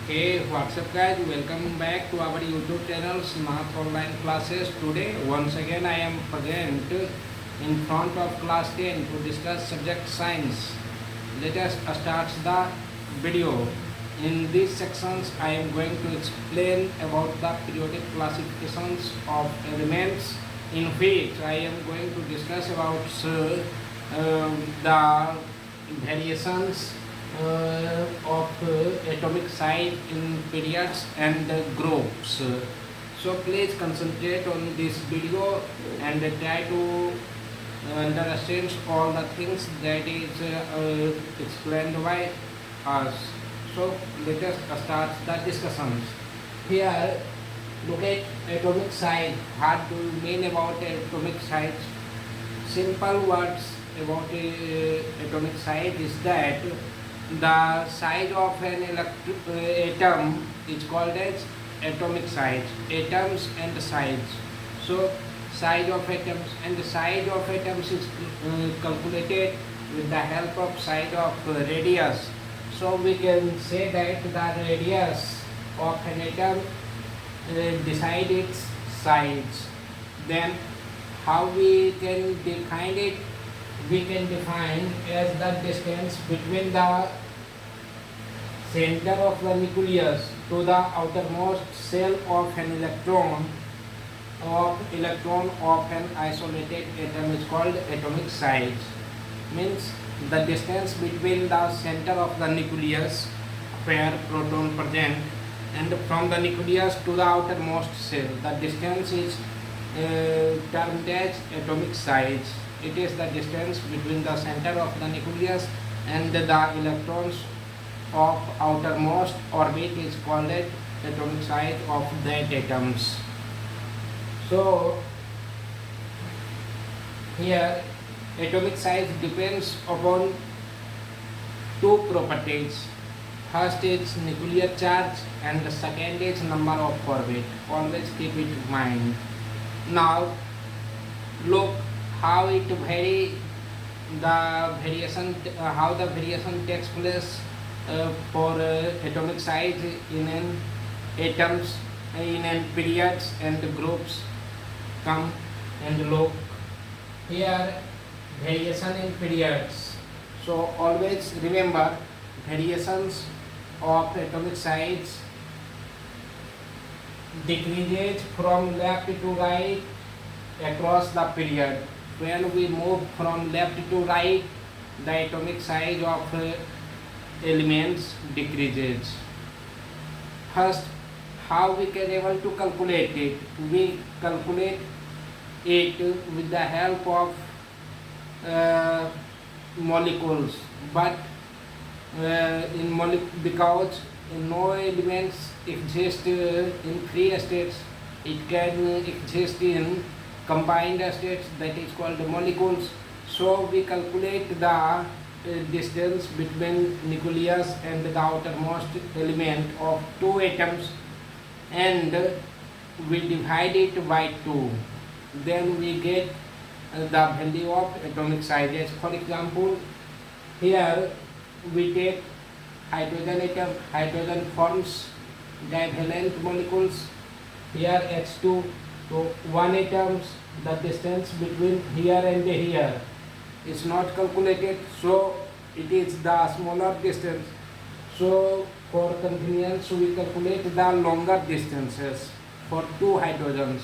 Hey, what's up guys? Welcome back to our YouTube channel's Math Online Classes. Today, once again, I am present in front of class 10 to discuss subject science. Let us start the video. In these sections, I am going to explain about the periodic classifications of elements, in which I am going to discuss about the variations of atomic size in periods and groups. So please concentrate on this video and try to understand all the things that is explained by us. So let us start the discussions. Here, look at atomic size. What do you mean about atomic size? Simple words about atomic size is that the size of an atom is called as atomic size. Atoms and size. So size of atoms, and the size of atoms is calculated with the help of size of radius. So we can say that the radius of an atom decide its size. Then how we can define it? We can define as the distance between the center of the nucleus to the outermost shell of an electron of an isolated atom is called atomic size. Means the distance between the center of the nucleus where proton present and from the nucleus to the outermost shell. The distance is termed as atomic size. It is the distance between the center of the nucleus and the electrons of outermost orbit is called as atomic size of that atoms. So here atomic size depends upon two properties. First is nuclear charge and the second is number of orbit. Always keep it in mind. Now look how it how the variation takes place for atomic size in an atoms, in an periods and groups. Come and look here, variation in periods. So always remember, variations of atomic size decreases from left to right across the period. When we move from left to right, the atomic size of elements decreases. First, how we can able to calculate it? We calculate it with the help of molecules, but because no elements exist in free states, it can exist in combined states, that is called molecules. So we calculate the distance between nucleus and the outermost element of two atoms and we divide it by 2. Then we get the value of atomic sizes. For example, here we take hydrogen atom. Hydrogen forms divalent molecules. Here H2. So one atoms, the distance between here and here is not calculated, so it is the smaller distance. So for convenience we calculate the longer distances for two hydrogens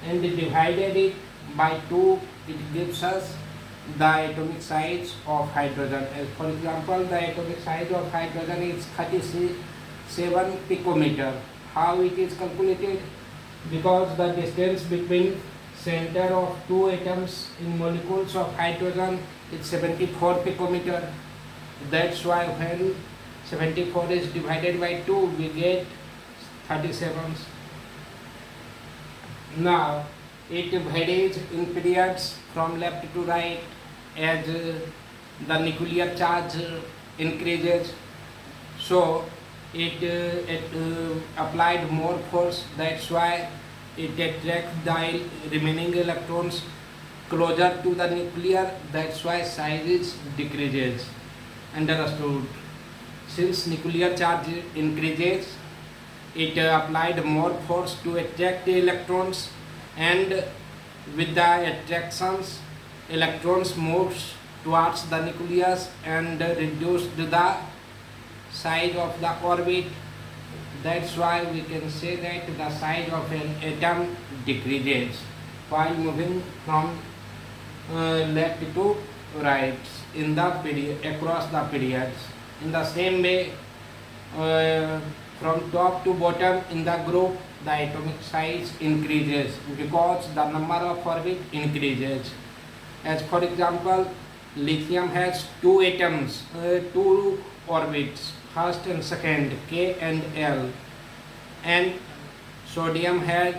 and divided it by 2. It gives us the atomic size of hydrogen. As for example, the atomic size of hydrogen is 37 picometer. How it is calculated? Because the distance between center of two atoms in molecules of hydrogen is 74 picometer. That's why when 74 is divided by 2, we get 37. Now it varies in periods from left to right as the nuclear charge increases. So it applied more force, that's why it attracts the remaining electrons closer to the nuclear, that's why size decreases. Understood? Since nuclear charge increases, it applied more force to attract the electrons, and with the attractions, electrons moves towards the nucleus and reduced the size of the orbit. That's why we can say that the size of an atom decreases while moving from left to right in the period, across the periods. In the same way, from top to bottom in the group, the atomic size increases because the number of orbit increases. As for example, lithium has two atoms, two orbits, first and second, K and L, and sodium has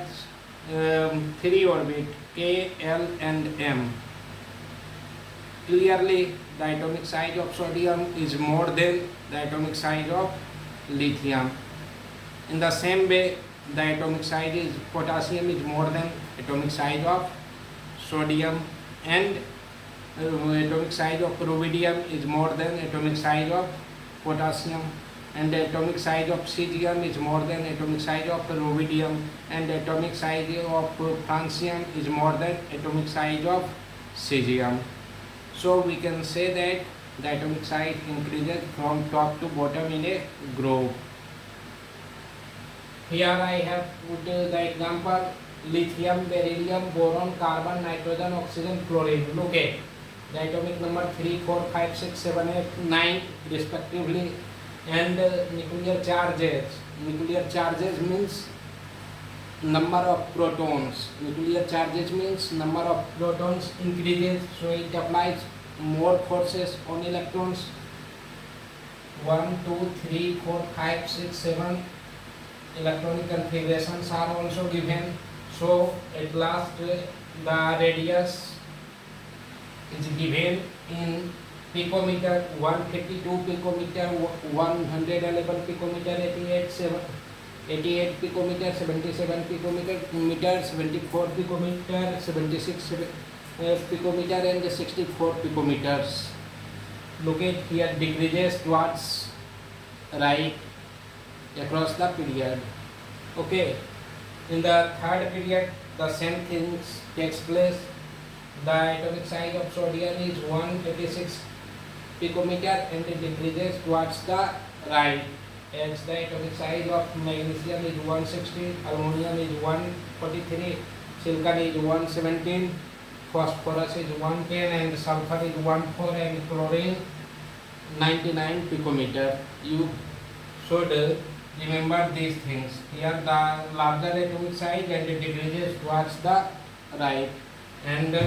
three orbits, K, L and M. Clearly, the atomic size of sodium is more than the atomic size of lithium. In the same way, the atomic size is potassium is more than atomic size of sodium, and atomic size of rubidium is more than atomic size of potassium, and the atomic size of cesium is more than atomic size of rubidium, and the atomic size of francium is more than atomic size of cesium. So we can say that the atomic size increases from top to bottom in a group. Here I have put the example: lithium, beryllium, boron, carbon, nitrogen, oxygen, fluorine. Look at the atomic number 3, 4, 5, 6, 7, 8, 9 respectively, and nuclear charges. Nuclear charges means number of protons. Nuclear charges means number of protons increases, so it applies more forces on electrons. 1, 2, 3, 4, 5, 6, 7 electronic configurations are also given. So at last the radius is given in picometer: 152 picometer, 111 picometer, 88 picometer, 77 picometer, 74 picometer, 76 picometer, and 64 picometers. Look at here, decreases towards right across the period. Okay, in the third period, the same things takes place. The atomic size of sodium is 186 picometer and it decreases towards the right. As the atomic size of magnesium is 160, aluminum is 143, silicon is 117, phosphorus is 110, and sulfur is 14, and chlorine 99 picometer. You should remember these things. Here the larger atomic size and it decreases towards the right. And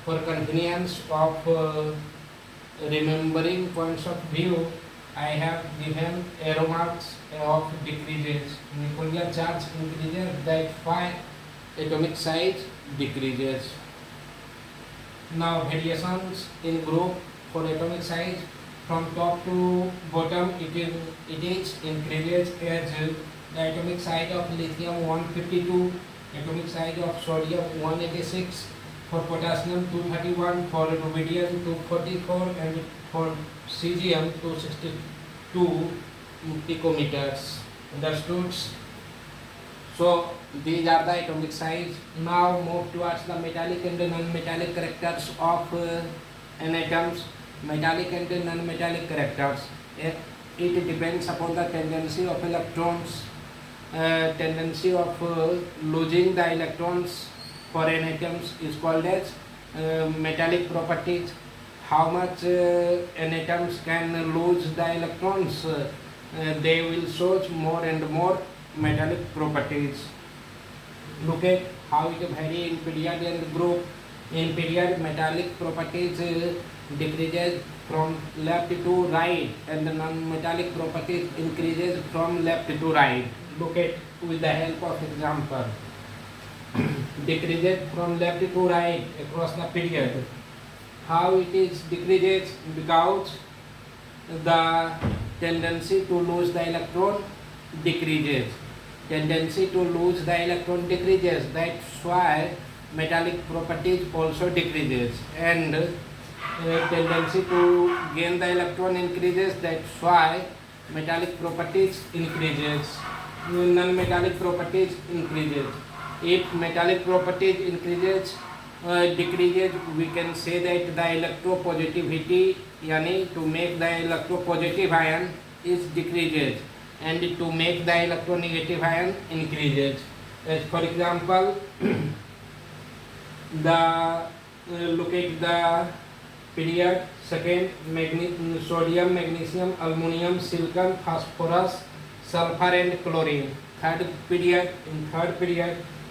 for convenience of remembering points of view, I have given arrow marks of decreases. Nuclear charge increases, that why atomic size decreases. Now variations in group for atomic size: from top to bottom it is increases as the atomic size of lithium 152, atomic size of sodium 186, for potassium 231, for rubidium 244, and for cesium 262 picometers. Understood? So these are the atomic size. Now move towards the metallic and non-metallic characters of an atoms. Metallic and non-metallic characters. It depends upon the tendency of electrons. Tendency of losing the electrons for an atom is called as metallic properties. How much an atoms can lose the electrons, they will show more and more metallic properties. Look at how it varies in period and group. In period, metallic properties decreases from left to right, and the non-metallic properties increases from left to right. Look at with the help of example. Decreases from left to right across the period. How it is decreases? Because the tendency to lose the electron decreases. Tendency to lose the electron decreases. That's why metallic properties also decreases, and tendency to gain the electron increases. That's why metallic properties increases. non-metallic properties increases. If metallic properties decreases, we can say that the electropositivity, yani to make the electropositive ion is decreases, and to make the electronegative ion increases. As for example, the look at the period. Second, sodium, magnesium, aluminum, silicon, phosphorus, sulfur and chlorine. Third period,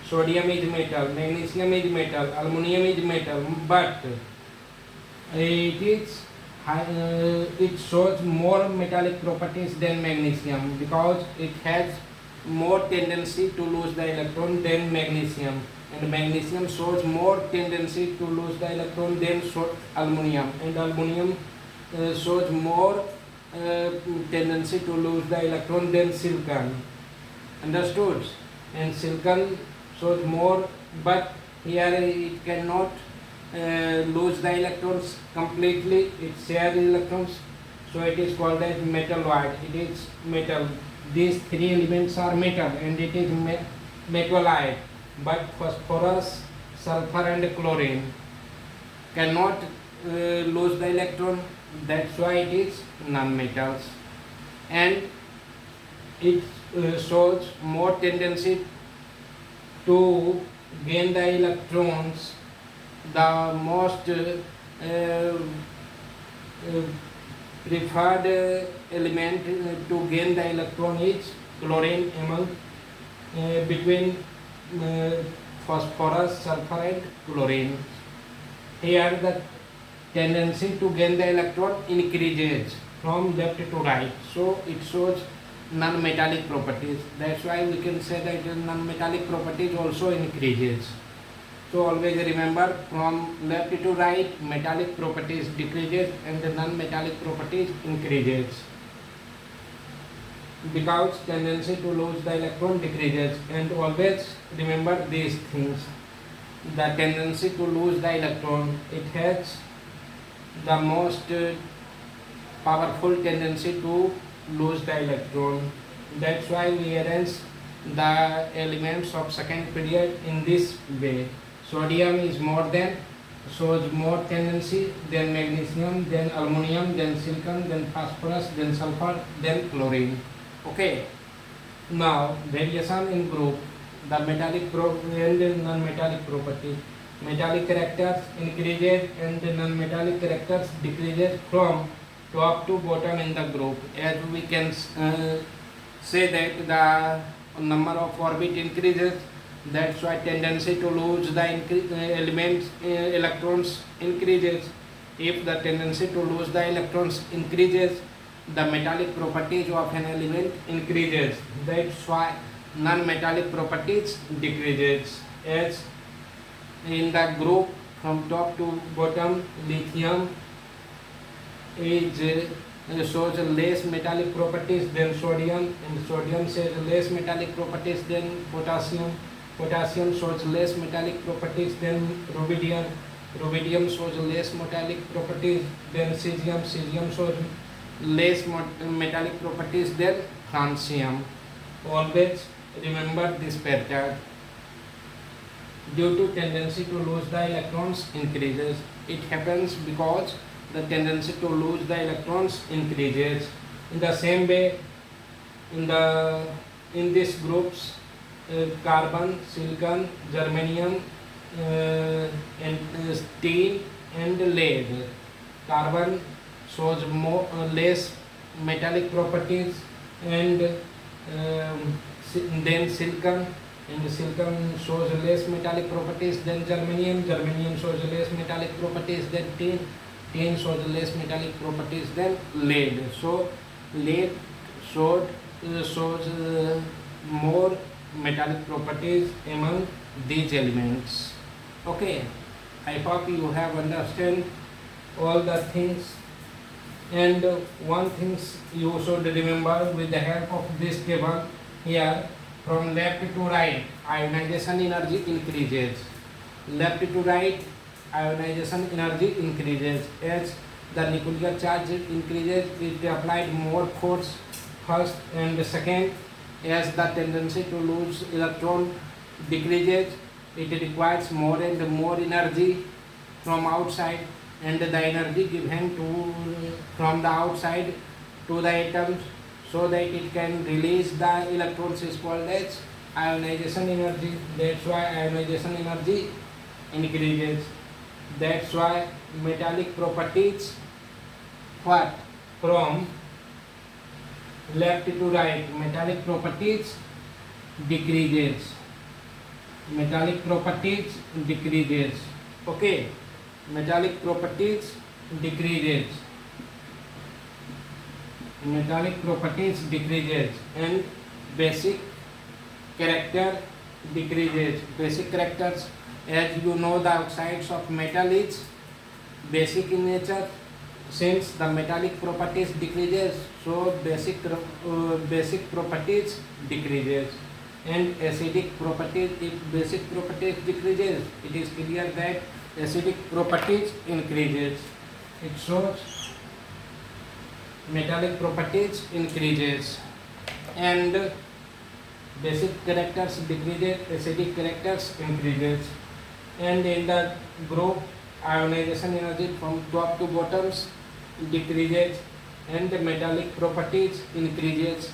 sodium is metal, magnesium is metal, aluminum is metal, but it shows more metallic properties than magnesium because it has more tendency to lose the electron than magnesium, and magnesium shows more tendency to lose the electron than aluminum, and aluminum shows more tendency to lose the electron than silicon. Understood? And silicon shows more, but here it cannot lose the electrons completely. It shares electrons, so it is called as metalloid. It is metal. These three elements are metal, and it is metalloid. But phosphorus, sulfur and chlorine cannot lose the electron. That's why it is non-metals, and it shows more tendency to gain the electrons. The most preferred element to gain the electron is chlorine among between phosphorus, sulfur and chlorine. Here the tendency to gain the electron increases from left to right, so it shows non-metallic properties. That's why we can say that non-metallic properties also increases. So always remember, from left to right, metallic properties decreases and the non-metallic properties increases, because tendency to lose the electron decreases. And always remember these things. The tendency to lose the electron, it has the most powerful tendency to lose the electron. That's why we arrange the elements of second period in this way. Sodium is shows more tendency than magnesium, then aluminum, then silicon, then phosphorus, then sulfur, then chlorine. Okay. Now variation in group, the metallic and non-metallic property. Metallic characters increases and the non-metallic characters decreases from top to bottom in the group. As we can say that the number of orbit increases, that's why tendency to lose the elements electrons increases. If the tendency to lose the electrons increases, the metallic properties of an element increases. That's why non-metallic properties decreases. As in the group from top to bottom, lithium shows less metallic properties than sodium, and sodium shows less metallic properties than potassium. Potassium shows less metallic properties than rubidium. Rubidium shows less metallic properties than cesium. Cesium shows less metallic properties than francium. Always remember this pattern. Due to tendency to lose the electrons increases. It happens because the tendency to lose the electrons increases. In the same way, in these groups, carbon, silicon, germanium, and tin and lead. Carbon shows less metallic properties, and then silicon, and silicon shows less metallic properties than germanium. Germanium shows less metallic properties than tin. Tin shows less metallic properties than lead. So lead shows more metallic properties among these elements. Okay, I hope you have understood all the things. And one thing you should remember with the help of this table here, from left to right, ionization energy increases. Left to right, ionization energy increases. As the nuclear charge increases, it applied more force first, and second, as the tendency to lose electron decreases, it requires more and more energy from outside, and the energy given to from the outside to the atoms so that it can release the electrons is called as ionization energy. That's why ionization energy increases. That's why metallic properties what from left to right, metallic properties decreases. Metallic properties decreases. Okay, metallic properties decreases. Metallic properties decreases and basic character decreases. Basic characters, as you know, the oxides of metal is basic in nature. Since the metallic properties decreases, so basic properties decreases, and acidic properties, if basic properties decreases, it is clear that acidic properties increases. It shows metallic properties increases and basic characters decreases, acidic characters increases. And in the group, ionization energy from top to bottoms decreases and the metallic properties increases.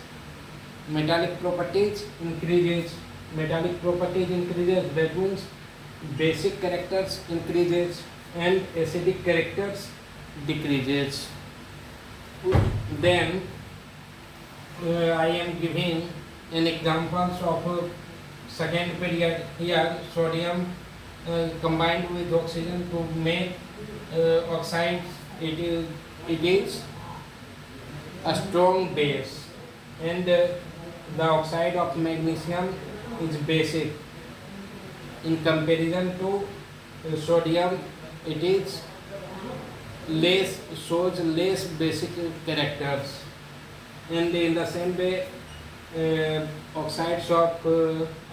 Metallic properties increases. Metallic properties increases. That means basic characters increases and acidic characters decreases. Then I am giving an examples of second period. Here sodium combined with oxygen to make oxide. It is a strong base, and the oxide of magnesium is basic. In comparison to sodium, it is shows less basic characters. And in the same way, oxides of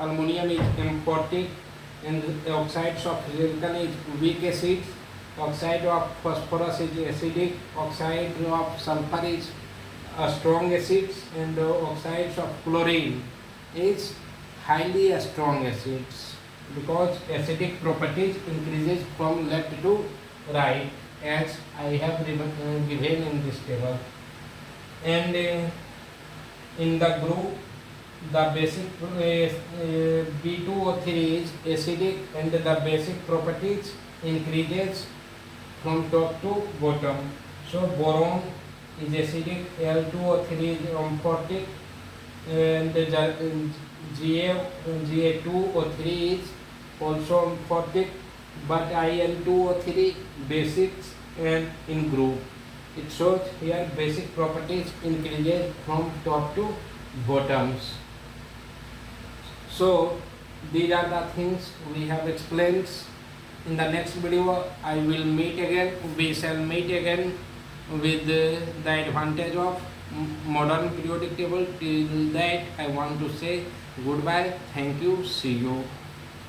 aluminum is amphotic, and oxides of silicon is weak acid. Oxide of phosphorus is acidic. Oxide of sulfur is a strong acid, and oxides of chlorine is highly strong acids, because acidic properties increases from left to right, as I have given in this table. And in the group, the basic B2O3 is acidic, and the basic properties increases from top to bottom. So boron is acidic, Al2O3 is amphotic, and Ga2O3 is also amphotic, but Al2O3 basics and in group. It shows here basic properties increases from top to bottoms. So these are the things we have explained. In the next video we shall meet again with the advantage of modern periodic table. Till that I want to say goodbye, thank you, see you.